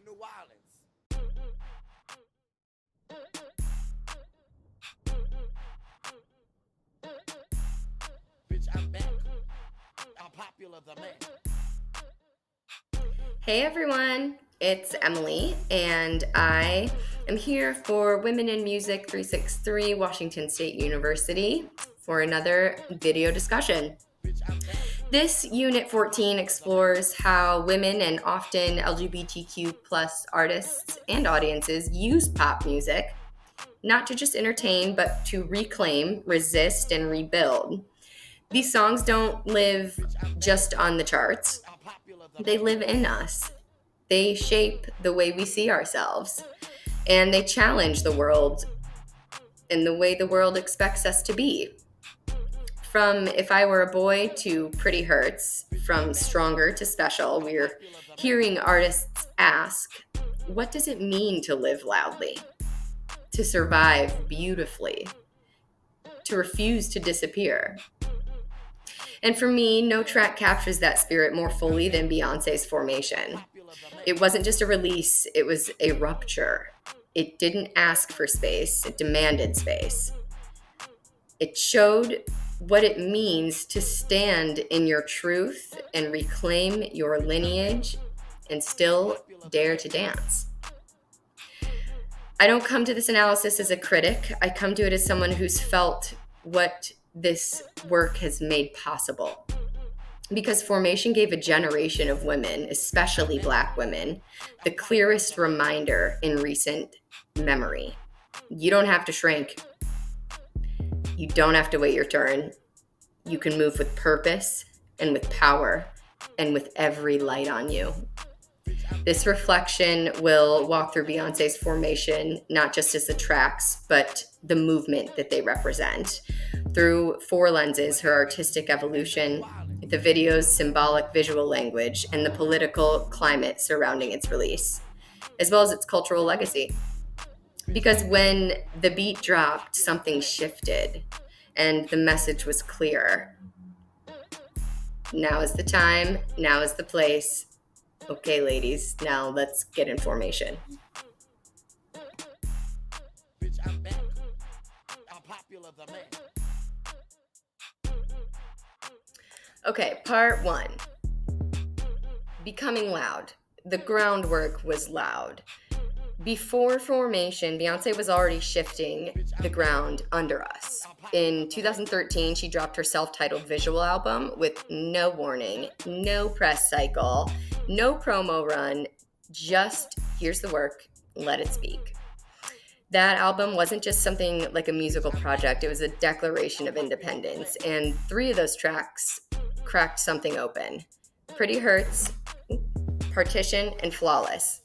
New Orleans. Bitch, I'm back. I'm popular the man. Hey everyone, it's Emily, and I am here for Women in Music 363 Washington State University for another video discussion. This Unit 14 explores how women and often LGBTQ plus artists and audiences use pop music, not to just entertain, but to reclaim, resist, and rebuild. These songs don't live just on the charts. They live in us. They shape the way we see ourselves, and they challenge the world in the way the world expects us to be. From If I Were a Boy to Pretty Hurts, from Stronger to Special, we're hearing artists ask, what does it mean to live loudly? To survive beautifully? To refuse to disappear? And for me, no track captures that spirit more fully than Beyoncé's Formation. It wasn't just a release, it was a rupture. It didn't ask for space, it demanded space. It showed what it means to stand in your truth and reclaim your lineage and still dare to dance. I don't come to this analysis as a critic. I come to it as someone who's felt what this work has made possible. Because Formation gave a generation of women, especially Black women, the clearest reminder in recent memory. You don't have to shrink. You don't have to wait your turn. You can move with purpose and with power and with every light on you. This reflection will walk through Beyoncé's Formation, not just as the tracks, but the movement that they represent. Through four lenses: her artistic evolution, the video's symbolic visual language, and the political climate surrounding its release, as well as its cultural legacy. Because when the beat dropped, something shifted, and the message was clear. Now is the time, now is the place. Okay, ladies, now let's get in formation. Bitch, I'm back. I'm popular the man. Okay, part one. Becoming loud. The groundwork was loud. Before Formation, Beyoncé was already shifting the ground under us. In 2013, she dropped her self-titled visual album with no warning, no press cycle, no promo run, just here's the work, let it speak. That album wasn't just something like a musical project, it was a declaration of independence, and 3 of those tracks cracked something open. Pretty Hurts, Partition, and Flawless.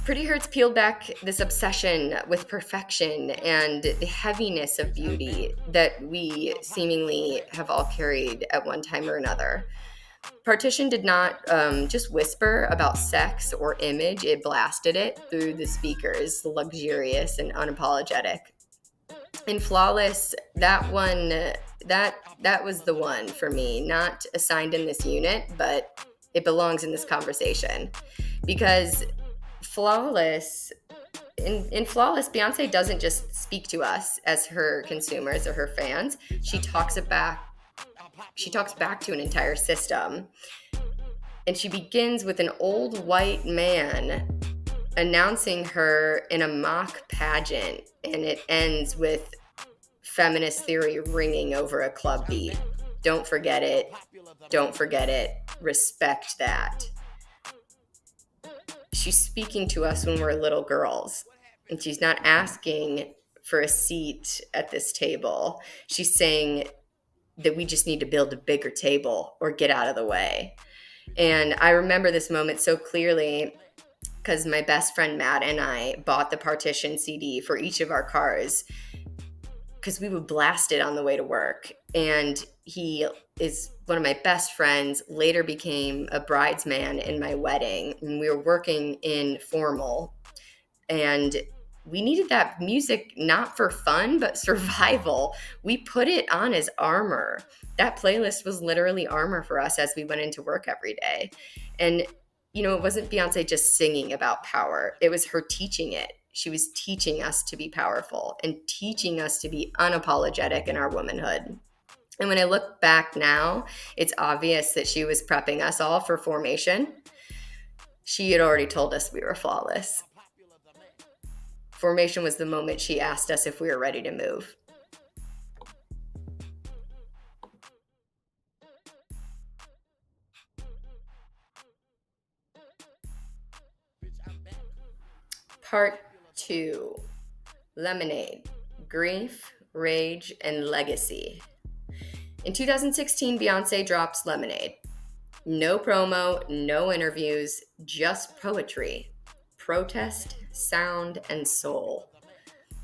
Pretty Hurts peeled back this obsession with perfection and the heaviness of beauty that we seemingly have all carried at one time or another. Partition did not just whisper about sex or image, it blasted it through the speakers, luxurious and unapologetic. And Flawless, that one, that was the one for me, not assigned in this unit, but it belongs in this conversation. Because Flawless, in Flawless, Beyoncé doesn't just speak to us as her consumers or her fans. She talks back to an entire system. And she begins with an old white man announcing her in a mock pageant, and it ends with feminist theory ringing over a club beat. Don't forget it. Don't forget it. Respect that. She's speaking to us when we're little girls, and she's not asking for a seat at this table. She's saying that we just need to build a bigger table or get out of the way. And I remember this moment so clearly because my best friend Matt and I bought the Partition CD for each of our cars because we would blast it on the way to work. And he is one of my best friends, later became a bridesman in my wedding. And we were working in formal. And we needed that music not for fun, but survival. We put it on as armor. That playlist was literally armor for us as we went into work every day. And it wasn't Beyonce just singing about power. It was her teaching it. She was teaching us to be powerful and teaching us to be unapologetic in our womanhood. And when I look back now, it's obvious that she was prepping us all for formation. She had already told us we were flawless. Formation was the moment she asked us if we were ready to move. Part 2, Lemonade, Grief, Rage, and Legacy. In 2016, Beyoncé drops Lemonade. No promo, no interviews, just poetry, protest, sound, and soul.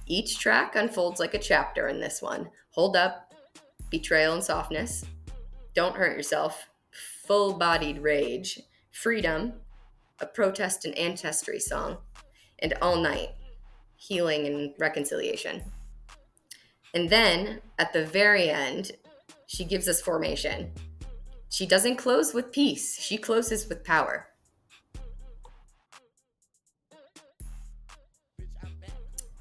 Each track unfolds like a chapter in this one. Hold Up, Betrayal and Softness, Don't Hurt Yourself, Full-Bodied Rage, Freedom, a protest and ancestry song, and All Night, Healing and Reconciliation. And then, at the very end, she gives us Formation. She doesn't close with peace. She closes with power.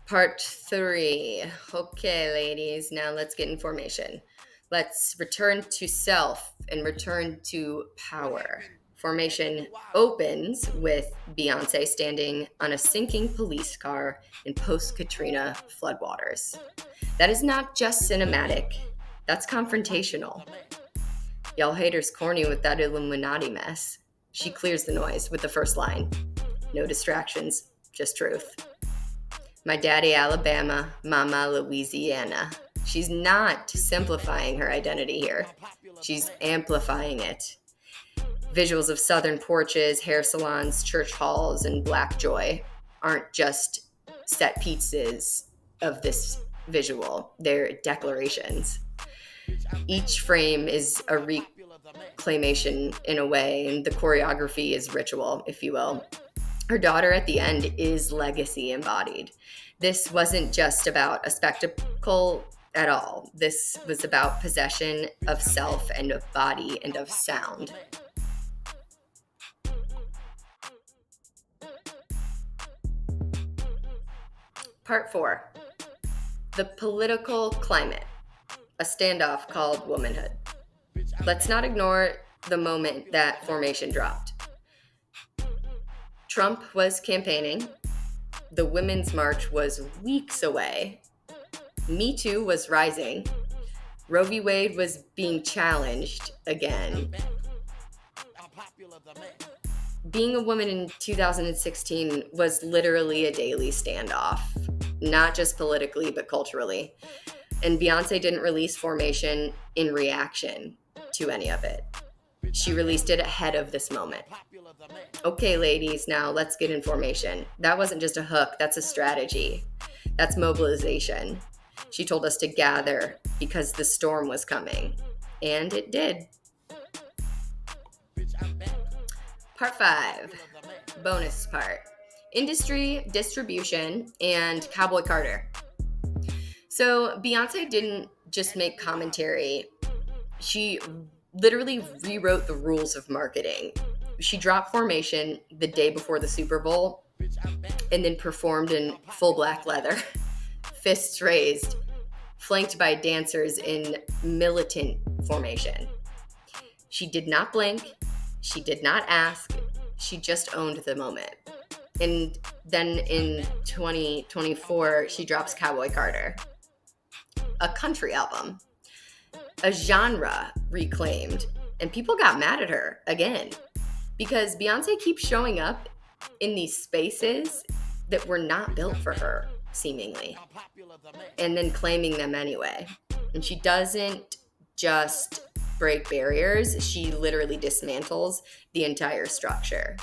Part 3. Okay, ladies, now let's get in formation. Let's return to self and return to power. Formation opens with Beyoncé standing on a sinking police car in post-Katrina floodwaters. That is not just cinematic. That's confrontational. Y'all haters corny with that Illuminati mess. She clears the noise with the first line. No distractions, just truth. My daddy Alabama, mama Louisiana. She's not simplifying her identity here. She's amplifying it. Visuals of southern porches, hair salons, church halls, and black joy aren't just set pieces of this visual. They're declarations. Each frame is a reclamation in a way, and the choreography is ritual, if you will. Her daughter at the end is legacy embodied. This wasn't just about a spectacle at all. This was about possession of self and of body and of sound. Part 4. The political climate. A standoff called womanhood. Let's not ignore the moment that Formation dropped. Trump was campaigning. The Women's March was weeks away. Me Too was rising. Roe v. Wade was being challenged again. Being a woman in 2016 was literally a daily standoff, not just politically, but culturally. And Beyoncé didn't release Formation in reaction to any of it. She released it ahead of this moment. Okay, ladies, now let's get in formation. That wasn't just a hook, that's a strategy. That's mobilization. She told us to gather because the storm was coming. And it did. Part 5. Bonus part. Industry, distribution, and Cowboy Carter. So Beyoncé didn't just make commentary. She literally rewrote the rules of marketing. She dropped Formation the day before the Super Bowl and then performed in full black leather, fists raised, flanked by dancers in militant formation. She did not blink. She did not ask. She just owned the moment. And then in 2024, she drops Cowboy Carter, a country album, a genre reclaimed, and people got mad at her again because Beyoncé keeps showing up in these spaces that were not built for her, seemingly, and then claiming them anyway. And she doesn't just break barriers, she literally dismantles the entire structure.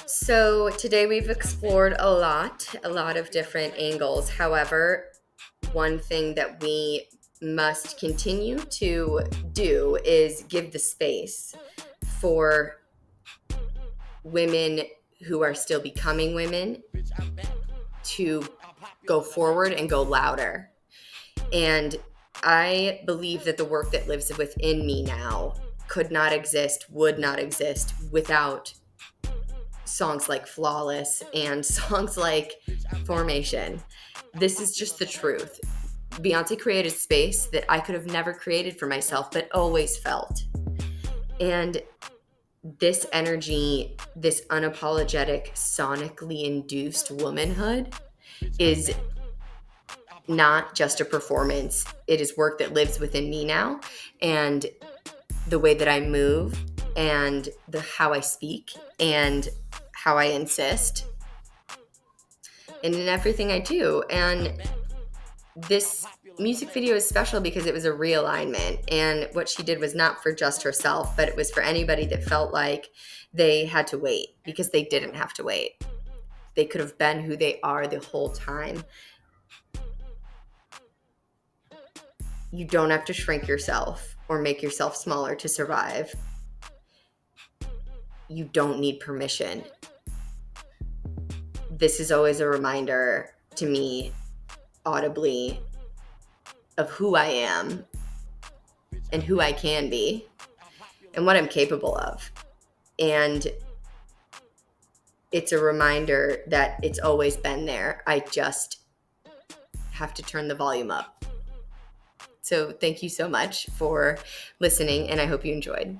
So today we've explored a lot of different angles. However, one thing that we must continue to do is give the space for women who are still becoming women to go forward and go louder. And I believe that the work that lives within me now could not exist, would not exist without songs like Flawless and songs like Formation. This is just the truth. Beyoncé created space that I could have never created for myself, but always felt. And this energy, this unapologetic, sonically induced womanhood is not just a performance. It is work that lives within me now. And the way that I move and how I speak and how I insist and in everything I do. And this music video is special because it was a realignment, and what she did was not for just herself, but it was for anybody that felt like they had to wait, because they didn't have to wait. They could have been who they are the whole time. You don't have to shrink yourself or make yourself smaller to survive. You don't need permission. This is always a reminder to me, audibly, of who I am and who I can be and what I'm capable of. And it's a reminder that it's always been there. I just have to turn the volume up. So thank you so much for listening, and I hope you enjoyed.